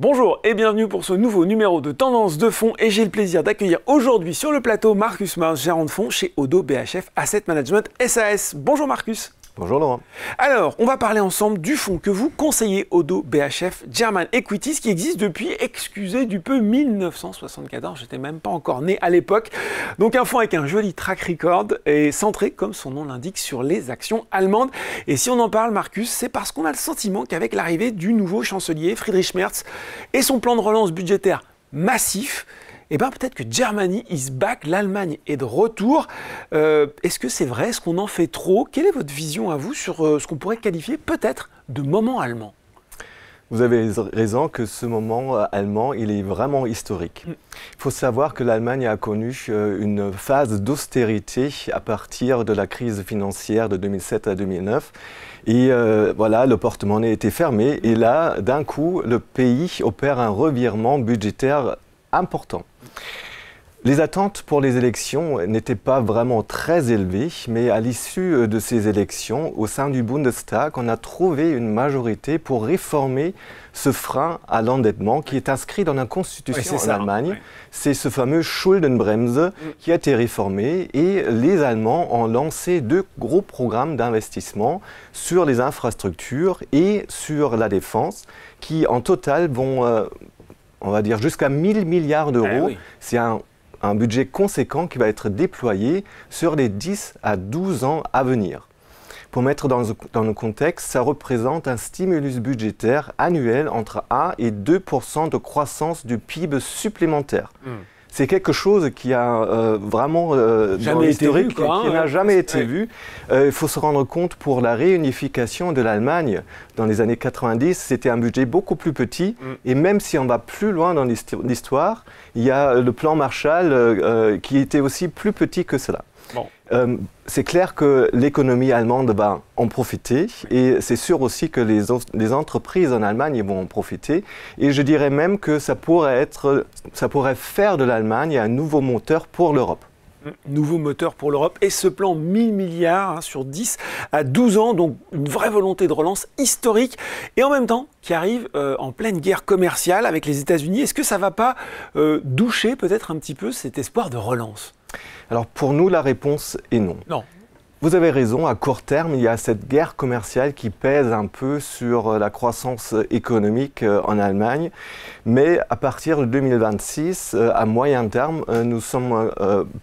Bonjour et bienvenue pour ce nouveau numéro de Tendance de fonds et j'ai le plaisir d'accueillir aujourd'hui sur le plateau Marcus Mars, gérant de fonds chez Oddo BHF Asset Management SAS. Bonjour Marcus. Bonjour Laurent. Alors, on va parler ensemble du fonds que vous conseillez Oddo BHF German Equities qui existe depuis, excusez du peu, 1974. J'étais même pas encore né à l'époque. Donc un fonds avec un joli track record et centré, comme son nom l'indique, sur les actions allemandes. Et si on en parle, Marcus, c'est parce qu'on a le sentiment qu'avec l'arrivée du nouveau chancelier Friedrich Merz et son plan de relance budgétaire massif, eh bien peut-être que Germany is back, l'Allemagne est de retour. Est-ce que c'est vrai? Est-ce qu'on en fait trop? Quelle est votre vision à vous sur ce qu'on pourrait qualifier peut-être de moment allemand? Vous avez raison que ce moment allemand, il est vraiment historique. Il faut savoir que l'Allemagne a connu une phase d'austérité à partir de la crise financière de 2007 à 2009. Et voilà, le porte-monnaie était fermé. Et là, d'un coup, le pays opère un revirement budgétaire important. Les attentes pour les élections n'étaient pas vraiment très élevées, mais à l'issue de ces élections, au sein du Bundestag, on a trouvé une majorité pour réformer ce frein à l'endettement qui est inscrit dans la Constitution en Allemagne. C'est ce fameux Schuldenbremse qui a été réformé et les Allemands ont lancé deux gros programmes d'investissement sur les infrastructures et sur la défense qui en total vont, on va dire, jusqu'à 1000 milliards d'euros. C'est un budget conséquent qui va être déployé sur les 10 à 12 ans à venir. Pour mettre dans le contexte, ça représente un stimulus budgétaire annuel entre 1 et 2% de croissance du PIB supplémentaire. C'est quelque chose qui a vraiment dans l'historique, qui n'a jamais été vu. Il faut se rendre compte pour la réunification de l'Allemagne dans les années 90, c'était un budget beaucoup plus petit. Et même si on va plus loin dans l'histoire, il y a le plan Marshall qui était aussi plus petit que cela. C'est clair que l'économie allemande va en profiter et c'est sûr aussi que les entreprises en Allemagne vont en profiter. Et je dirais même que ça pourrait faire de l'Allemagne un nouveau moteur pour l'Europe. Nouveau moteur pour l'Europe et ce plan 1000 milliards sur 10 à 12 ans, donc une vraie volonté de relance historique et en même temps qui arrive en pleine guerre commerciale avec les États-Unis. Est-ce que ça ne va pas doucher peut-être un petit peu cet espoir de relance? Alors pour nous, la réponse est non. Non. Vous avez raison, à court terme, il y a cette guerre commerciale qui pèse un peu sur la croissance économique en Allemagne. Mais à partir de 2026, à moyen terme, nous sommes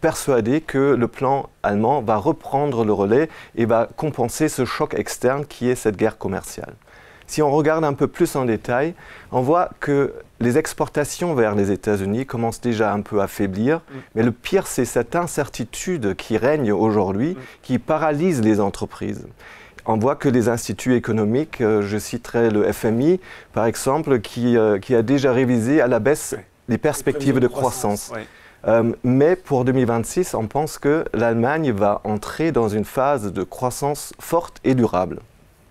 persuadés que le plan allemand va reprendre le relais et va compenser ce choc externe qui est cette guerre commerciale. Si on regarde un peu plus en détail, on voit que les exportations vers les États-Unis commencent déjà un peu à faiblir. Mais le pire, c'est cette incertitude qui règne aujourd'hui, qui paralyse les entreprises. On voit que les instituts économiques, je citerai le FMI, par exemple, qui a déjà révisé à la baisse les perspectives de croissance. Mais pour 2026, on pense que l'Allemagne va entrer dans une phase de croissance forte et durable.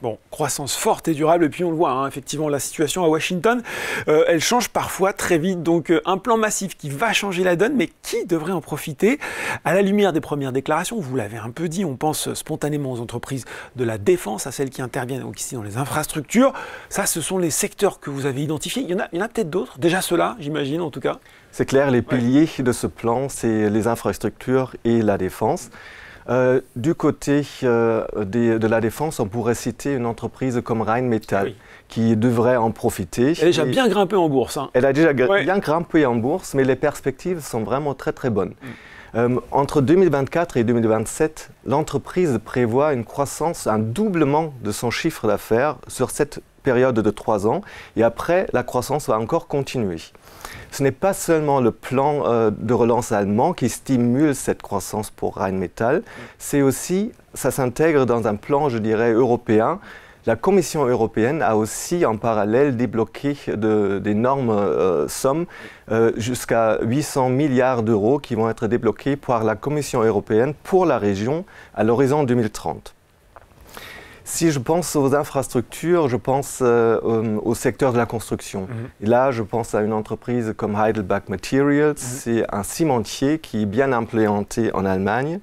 Bon, croissance forte et durable, et puis on le voit, hein, effectivement, la situation à Washington, elle change parfois très vite. Donc un plan massif qui va changer la donne, mais qui devrait en profiter? À la lumière des premières déclarations, vous l'avez un peu dit, on pense spontanément aux entreprises de la défense, à celles qui interviennent ici dans les infrastructures. Ça, ce sont les secteurs que vous avez identifiés. Il y en a peut-être d'autres, déjà ceux-là, j'imagine en tout cas. C'est clair, les piliers de ce plan, c'est les infrastructures et la défense. Du côté de la défense, on pourrait citer une entreprise comme Rheinmetall qui devrait en profiter. Elle a déjà bien grimpé en bourse. Hein. Elle a déjà bien grimpé en bourse, mais les perspectives sont vraiment très très bonnes. Entre 2024 et 2027, l'entreprise prévoit une croissance, un doublement de son chiffre d'affaires sur cette période de 3 ans. Et après, la croissance va encore continuer. Ce n'est pas seulement le plan de relance allemand qui stimule cette croissance pour Rheinmetall, c'est aussi, ça s'intègre dans un plan, je dirais, européen. La Commission européenne a aussi en parallèle débloqué d'énormes sommes, jusqu'à 800 milliards d'euros qui vont être débloqués par la Commission européenne pour la région à l'horizon 2030. Si je pense aux infrastructures, je pense au secteur de la construction. Et là, je pense à une entreprise comme Heidelberg Materials. C'est un cimentier qui est bien implémenté en Allemagne.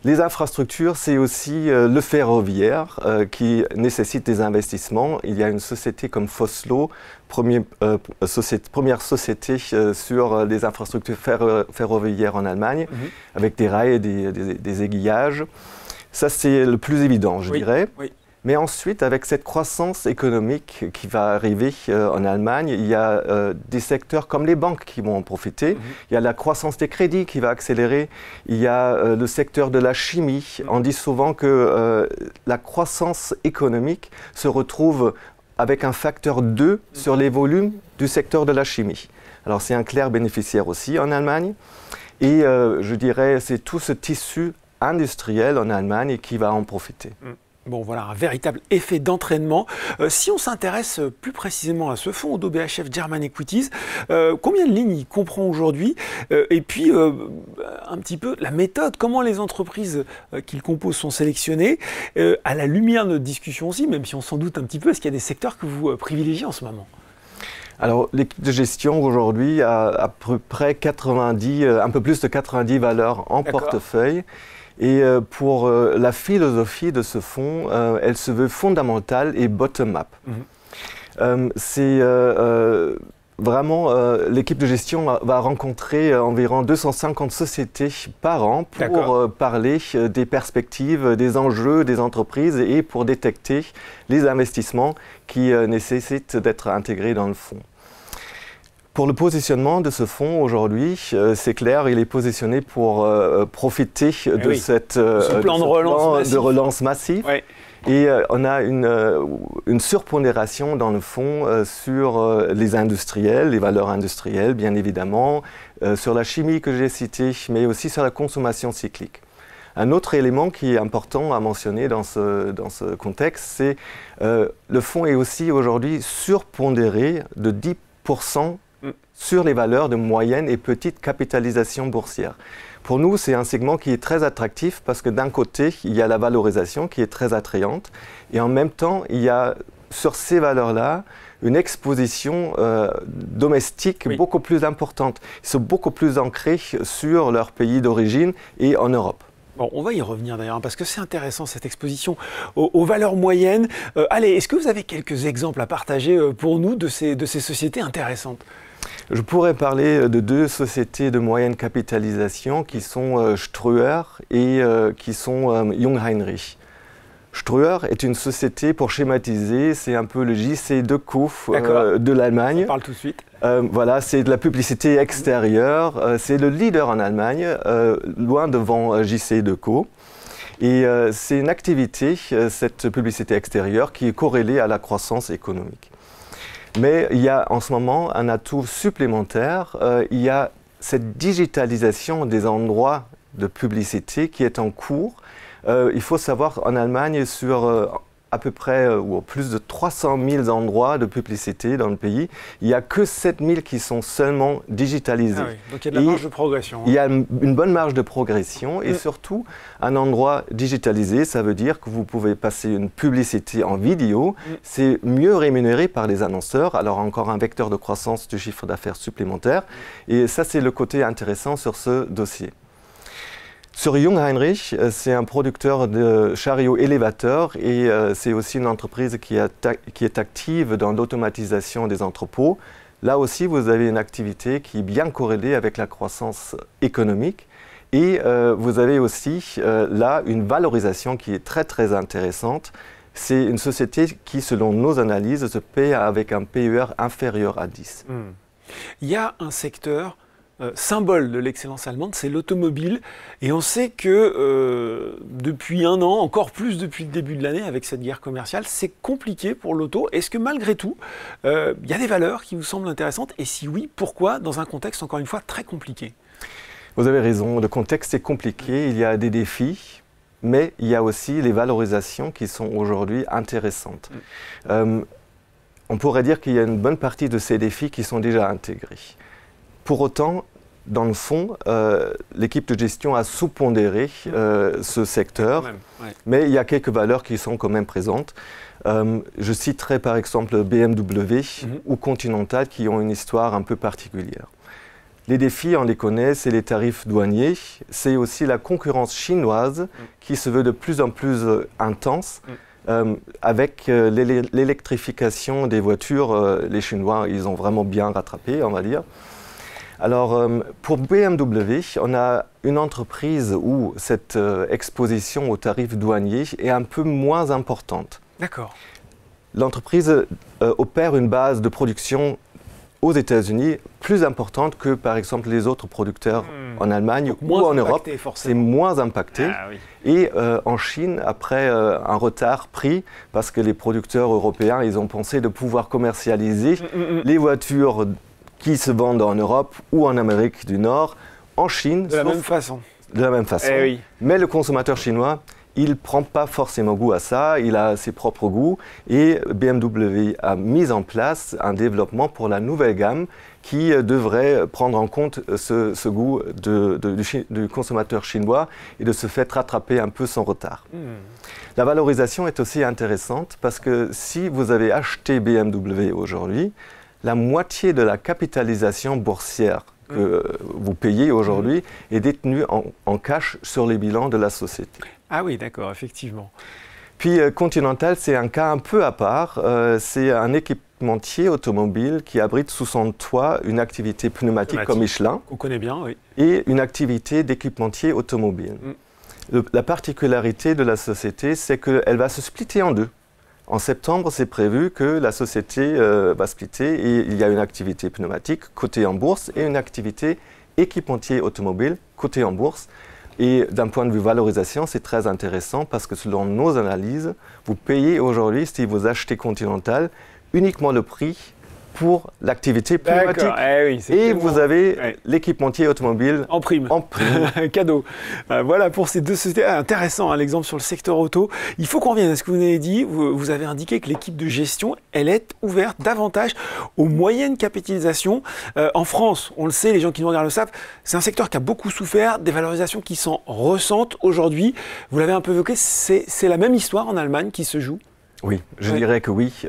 Les infrastructures, c'est aussi le ferroviaire qui nécessite des investissements. Il y a une société comme Vossloh, première société sur les infrastructures ferroviaires en Allemagne, avec des rails et des aiguillages. Ça, c'est le plus évident, je dirais. Oui. Mais ensuite, avec cette croissance économique qui va arriver en Allemagne, il y a des secteurs comme les banques qui vont en profiter. Il y a la croissance des crédits qui va accélérer. Il y a le secteur de la chimie. On dit souvent que la croissance économique se retrouve avec un facteur 2 sur les volumes du secteur de la chimie. Alors c'est un clair bénéficiaire aussi en Allemagne. Et je dirais c'est tout ce tissu industriel en Allemagne qui va en profiter. Bon, voilà, un véritable effet d'entraînement. Si on s'intéresse plus précisément à ce fonds, Oddo BHF German Equities, combien de lignes il comprend aujourd'hui? Et puis, un petit peu la méthode, comment les entreprises qu'il compose sont sélectionnées, à la lumière de notre discussion aussi, même si on s'en doute un petit peu, est-ce qu'il y a des secteurs que vous privilégiez en ce moment? Alors, l'équipe de gestion aujourd'hui a à peu près 90, un peu plus de 90 valeurs en portefeuille. Et pour la philosophie de ce fonds, elle se veut fondamentale et bottom-up. C'est vraiment, l'équipe de gestion va rencontrer environ 250 sociétés par an pour parler des perspectives, des enjeux des entreprises et pour détecter les investissements qui nécessitent d'être intégrés dans le fonds. Pour le positionnement de ce fonds aujourd'hui, c'est clair, il est positionné pour profiter de ce plan de relance massif. Oui. Et on a une surpondération dans le fonds sur les industriels, les valeurs industrielles bien évidemment, sur la chimie que j'ai citée, mais aussi sur la consommation cyclique. Un autre élément qui est important à mentionner dans ce contexte, c'est le fonds est aussi aujourd'hui surpondéré de 10% sur les valeurs de moyenne et petite capitalisation boursière. Pour nous, c'est un segment qui est très attractif parce que d'un côté, il y a la valorisation qui est très attrayante et en même temps, il y a sur ces valeurs-là une exposition domestique beaucoup plus importante. Ils sont beaucoup plus ancrés sur leur pays d'origine et en Europe. Bon, on va y revenir d'ailleurs, parce que c'est intéressant cette exposition aux valeurs moyennes. Allez, est-ce que vous avez quelques exemples à partager pour nous de ces sociétés intéressantes ? Je pourrais parler de deux sociétés de moyenne capitalisation qui sont Ströer et qui sont Jungheinrich. Ströer est une société, pour schématiser, c'est un peu le JC Decaux de l'Allemagne. On parle tout de suite. Voilà, c'est de la publicité extérieure. C'est le leader en Allemagne, loin devant JC Decaux. Et c'est une activité, cette publicité extérieure, qui est corrélée à la croissance économique. Mais il y a en ce moment un atout supplémentaire. Il y a cette digitalisation des endroits de publicité qui est en cours. Il faut savoir, en Allemagne, sur à peu près ou plus de 300 000 endroits de publicité dans le pays, il n'y a que 7 000 qui sont seulement digitalisés. Ah oui, donc il y a de la marge de progression. Il y a une bonne marge de progression et surtout, un endroit digitalisé, ça veut dire que vous pouvez passer une publicité en vidéo. C'est mieux rémunéré par les annonceurs, alors encore un vecteur de croissance du chiffre d'affaires supplémentaire. Et ça, c'est le côté intéressant sur ce dossier. Sur Jungheinrich, c'est un producteur de chariots élévateurs et c'est aussi une entreprise qui est active dans l'automatisation des entrepôts. Là aussi, vous avez une activité qui est bien corrélée avec la croissance économique et vous avez aussi là une valorisation qui est très très intéressante. C'est une société qui, selon nos analyses, se paie avec un PER inférieur à 10. Il y a un secteur symbole de l'excellence allemande, c'est l'automobile. Et on sait que depuis un an, encore plus depuis le début de l'année, avec cette guerre commerciale, c'est compliqué pour l'auto. Est-ce que malgré tout, il y a des valeurs qui vous semblent intéressantes? Et si oui, pourquoi dans un contexte, encore une fois, très compliqué? Vous avez raison, le contexte est compliqué, il y a des défis, mais il y a aussi les valorisations qui sont aujourd'hui intéressantes. On pourrait dire qu'il y a une bonne partie de ces défis qui sont déjà intégrés. Pour autant, dans le fond, l'équipe de gestion a sous-pondéré ce secteur, mais il y a quelques valeurs qui sont quand même présentes. Je citerai par exemple BMW ou Continental qui ont une histoire un peu particulière. Les défis, on les connaît, c'est les tarifs douaniers, c'est aussi la concurrence chinoise qui se veut de plus en plus intense. Avec l'électrification des voitures, les Chinois, ils ont vraiment bien rattrapé, on va dire. Alors, pour BMW, on a une entreprise où cette exposition aux tarifs douaniers est un peu moins importante. D'accord. L'entreprise opère une base de production aux États-Unis plus importante que, par exemple, les autres producteurs en Allemagne ou en Europe. C'est moins impacté. Ah, oui. Et en Chine, après un retard pris, parce que les producteurs européens, ils ont pensé de pouvoir commercialiser les voitures qui se vendent en Europe ou en Amérique du Nord, en Chine. De la même façon. De la même façon. Eh oui. Mais le consommateur chinois, il ne prend pas forcément goût à ça, il a ses propres goûts. Et BMW a mis en place un développement pour la nouvelle gamme qui devrait prendre en compte ce goût du consommateur chinois et de se faire rattraper un peu son retard. La valorisation est aussi intéressante parce que si vous avez acheté BMW aujourd'hui, la moitié de la capitalisation boursière que vous payez aujourd'hui est détenue en cash sur les bilans de la société. Ah oui, d'accord, effectivement. Puis Continental, c'est un cas un peu à part. C'est un équipementier automobile qui abrite sous son toit une activité pneumatique comme Michelin. On connaît bien, oui. Et une activité d'équipementier automobile. La particularité de la société, c'est qu'elle va se splitter en deux. En septembre, c'est prévu que la société va splitter et il y a une activité pneumatique cotée en bourse et une activité équipementier automobile cotée en bourse. Et d'un point de vue valorisation, c'est très intéressant parce que selon nos analyses, vous payez aujourd'hui, si vous achetez Continental, uniquement le prix pour l'activité pneumatique. Et vous avez l'équipementier automobile en prime. Cadeau. Voilà pour ces deux sociétés. Intéressant, hein, l'exemple sur le secteur auto. Il faut qu'on revienne à ce que vous avez dit. Vous avez indiqué que l'équipe de gestion, elle est ouverte davantage aux moyennes capitalisations. En France, on le sait, les gens qui nous regardent le savent, c'est un secteur qui a beaucoup souffert, des valorisations qui s'en ressentent aujourd'hui. Vous l'avez un peu évoqué, c'est la même histoire en Allemagne qui se joue? Oui, je dirais que oui.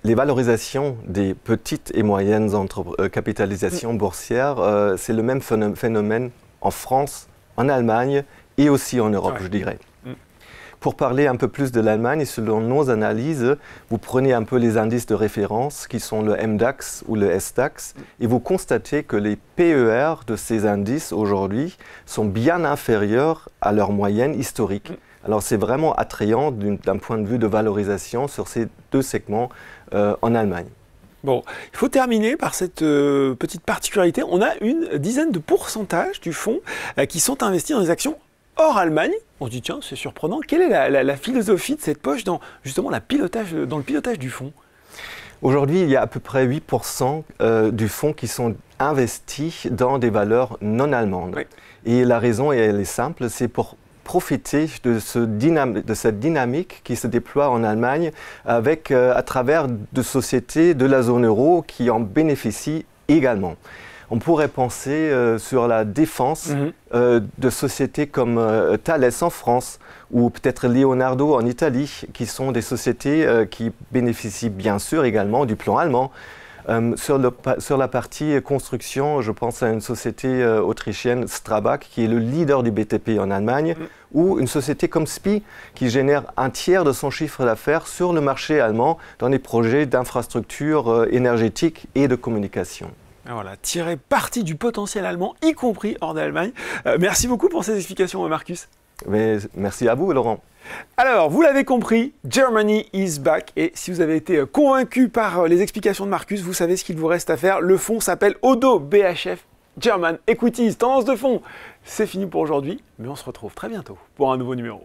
Les valorisations des petites et moyennes capitalisations boursières, c'est le même phénomène en France, en Allemagne et aussi en Europe, je dirais. Pour parler un peu plus de l'Allemagne, selon nos analyses, vous prenez un peu les indices de référence qui sont le MDAX ou le SDAX et vous constatez que les PER de ces indices aujourd'hui sont bien inférieurs à leur moyenne historique. Alors c'est vraiment attrayant d'un point de vue de valorisation sur ces deux segments en Allemagne. Bon, il faut terminer par cette petite particularité. On a une dizaine de pourcentages du fonds qui sont investis dans des actions hors Allemagne. On se dit, tiens, c'est surprenant. Quelle est la philosophie de cette poche dans justement dans le pilotage du fonds? Aujourd'hui, il y a à peu près 8% du fonds qui sont investis dans des valeurs non allemandes. Oui. Et la raison, elle est simple, c'est pour profiter de cette dynamique qui se déploie en Allemagne avec, à travers de sociétés de la zone euro qui en bénéficient également. On pourrait penser sur la défense de sociétés comme Thales en France ou peut-être Leonardo en Italie, qui sont des sociétés qui bénéficient bien sûr également du plan allemand. Sur la partie construction, je pense à une société autrichienne, Strabag, qui est le leader du BTP en Allemagne, ou une société comme SPIE, qui génère un tiers de son chiffre d'affaires sur le marché allemand dans les projets d'infrastructures énergétiques et de communication. Voilà, tirer parti du potentiel allemand, y compris hors d'Allemagne. Merci beaucoup pour ces explications, Marcus. Mais merci à vous, Laurent. Alors, vous l'avez compris, Germany is back. Et si vous avez été convaincu par les explications de Marcus, vous savez ce qu'il vous reste à faire. Le fonds s'appelle ODDO BHF German Equities. Tendance de fond, c'est fini pour aujourd'hui, mais on se retrouve très bientôt pour un nouveau numéro.